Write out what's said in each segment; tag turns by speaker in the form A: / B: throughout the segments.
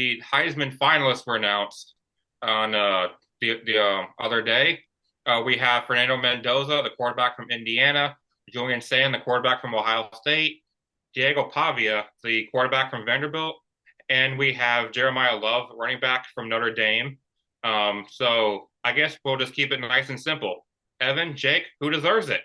A: The Heisman finalists were announced on the other day. We have Fernando Mendoza, the quarterback from Indiana, Julian Sayin, the quarterback from Ohio State, Diego Pavia, the quarterback from Vanderbilt, and we have Jeremiah Love, running back from Notre Dame. So I guess we'll just keep it nice and simple. Evan, Jake, who deserves it?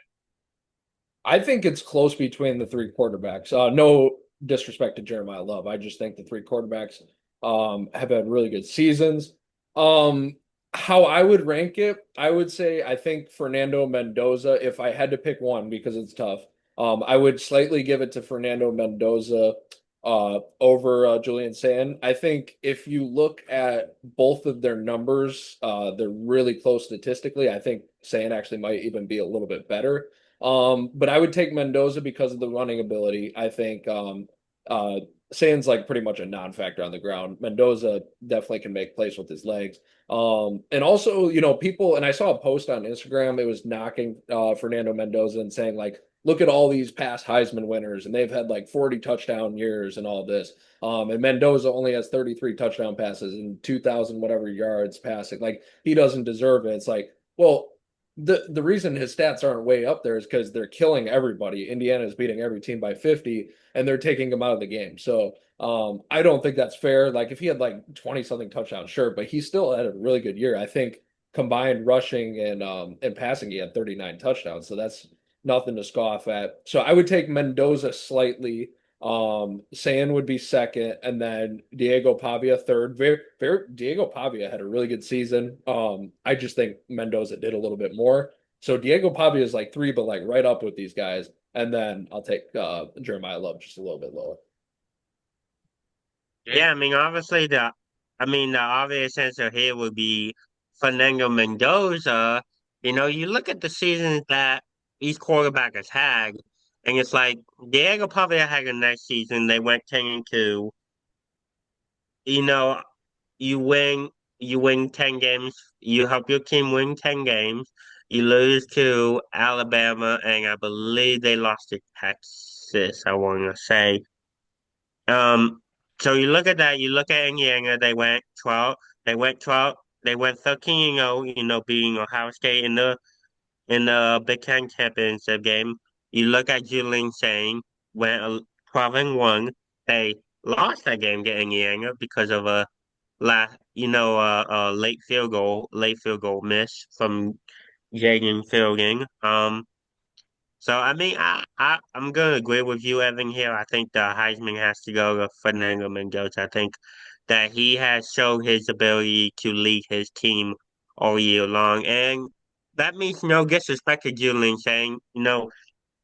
B: I think it's close between the three quarterbacks. No disrespect to Jeremiah Love. I just think the three quarterbacks have had really good seasons. Um, how I would rank it, I would say I think Fernando Mendoza, if I had to pick one because it's tough, I would slightly give it to Fernando Mendoza over Julian Sayin. I think if you look at both of their numbers, they're really close statistically. I think Sayin actually might even be a little bit better. But I would take Mendoza because of the running ability. I think uh Sands like pretty much a non-factor on the ground. Mendoza definitely can make plays with his legs. And also, people, and I saw a post on Instagram, it was knocking Fernando Mendoza and saying like, look at all these past Heisman winners, and they've had like 40 touchdown years and all this. And Mendoza only has 33 touchdown passes and 2,000 whatever yards passing. Like he doesn't deserve it. It's like, well, the reason his stats aren't way up there is because they're killing everybody. Indiana is beating every team by 50, and they're taking him out of the game. So I don't think that's fair. Like if he had like 20 something touchdowns, sure, but he still had a really good year. I think combined rushing and passing, he had 39 touchdowns. So that's nothing to scoff at. So I would take Mendoza slightly. Sayin would be second, and then Diego Pavia third. Diego Pavia had a really good season. I just think Mendoza did a little bit more. So Diego Pavia is like three, but like right up with these guys. And then I'll take Jeremiah Love just a little bit lower.
A: Jake?
C: The obvious answer here would be Fernando Mendoza. You look at the seasons that each quarterback has had, and it's like Diego Pavia had a nice season. They went 10-2. You know, you win 10 games. You help your team win 10 games. You lose to Alabama, and I believe they lost to Texas, I want to say. Um, so you look at that, you look at Indiana, they went 13-0, beating Ohio State in the Big Ten championship game. You look at Julian Sayin, went 12-1. They lost that game to Indiana because of a late field goal miss from Jaden Fielding. So I mean, I'm gonna agree with you, Evan. Here, I think the Heisman has to go to Fernando Mendoza. I think that he has shown his ability to lead his team all year long, and that means no disrespect to Julian saying,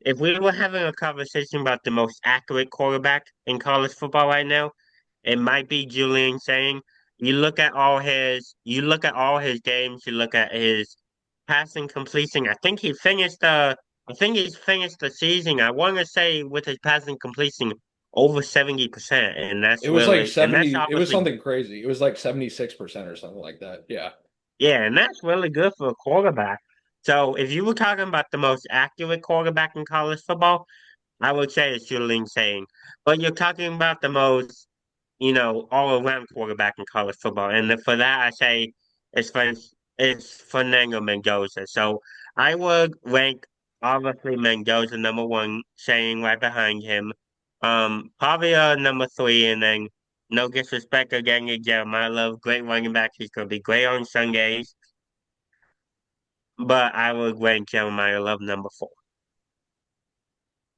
C: if we were having a conversation about the most accurate quarterback in college football right now, it might be Julian saying. You look at all his games. You look at his passing completion. I think he's finished the season. I want to say with his passing completion over 70%, and
B: It was like
C: that's
B: 70, it was
C: obviously
B: something crazy. It was like 76% or something like that. Yeah.
C: yeah, and that's really good for a quarterback. So if you were talking about the most accurate quarterback in college football, I would say it's Julian saying. But you're talking about the most all-around quarterback in college football. And for that, I say it's, Fen it's Fernando Mendoza. So I would rank, obviously, Mendoza number one, saying right behind him. Pavia number three, and then no disrespect again to Jeremiah Love, great running back. He's going to be great on Sundays. But I would rank Jeremiah Love number four.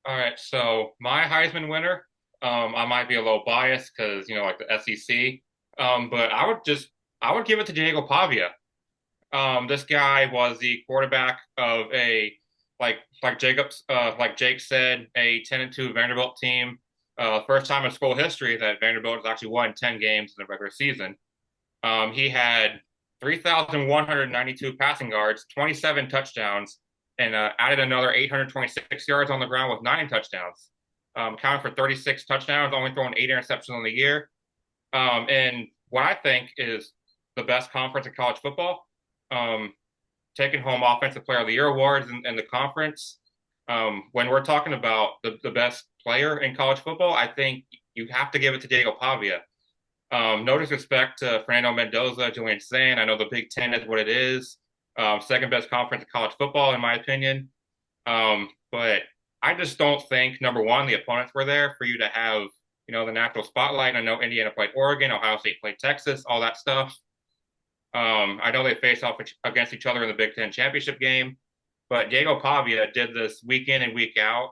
A: All right, so my Heisman winner, I might be a little biased because like the SEC, but I would give it to Diego Pavia. This guy was the quarterback of a like Jake said, a 10-2 Vanderbilt team. First time in school history that Vanderbilt has actually won 10 games in the regular season. He had 3,192 passing yards, 27 touchdowns, and added another 826 yards on the ground with 9 touchdowns. Counting for 36 touchdowns, only throwing 8 interceptions on the year. And what I think is the best conference in college football, um, taking home Offensive Player of the Year awards in the conference. When we're talking about the best player in college football, I think you have to give it to Diego Pavia. No disrespect to Fernando Mendoza, Julian Sayin. I know the Big Ten is what it is. Second best conference in college football, in my opinion. But I just don't think, number one, the opponents were there for you to have, the national spotlight. I know Indiana played Oregon, Ohio State played Texas, all that stuff. I know they faced off against each other in the Big Ten championship game, but Diego Pavia did this week in and week out.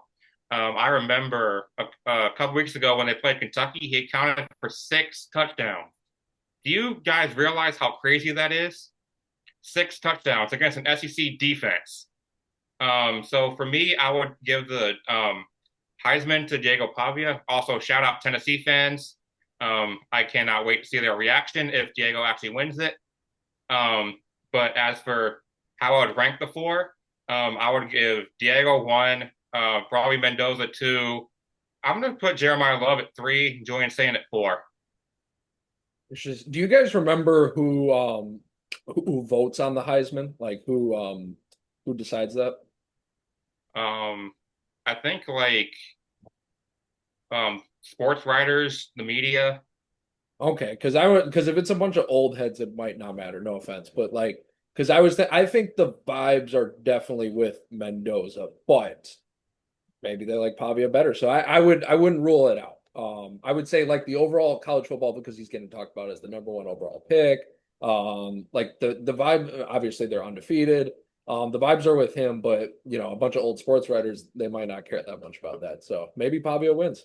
A: I remember a couple weeks ago when they played Kentucky, he accounted for 6 touchdowns. Do you guys realize how crazy that is? 6 touchdowns against an SEC defense. So for me, I would give the Heisman to Diego Pavia. Also, shout out Tennessee fans. I cannot wait to see their reaction if Diego actually wins it. But as for how I would rank the four, I would give Diego 1, probably Mendoza 2. I'm going to put Jeremiah Love at 3, Julian Sayin at 4.
B: Do you guys remember who votes on the Heisman? Like who decides that?
A: I think like sports writers, the media.
B: Okay, because if it's a bunch of old heads, it might not matter. No offense, but like because I think the vibes are definitely with Mendoza, but maybe they like Pavia better. So I wouldn't rule it out. I would say like the overall college football because he's getting talked about as the number one overall pick. Like the vibe, obviously they're undefeated. The vibes are with him, but a bunch of old sports writers, they might not care that much about that. So maybe Pavia wins.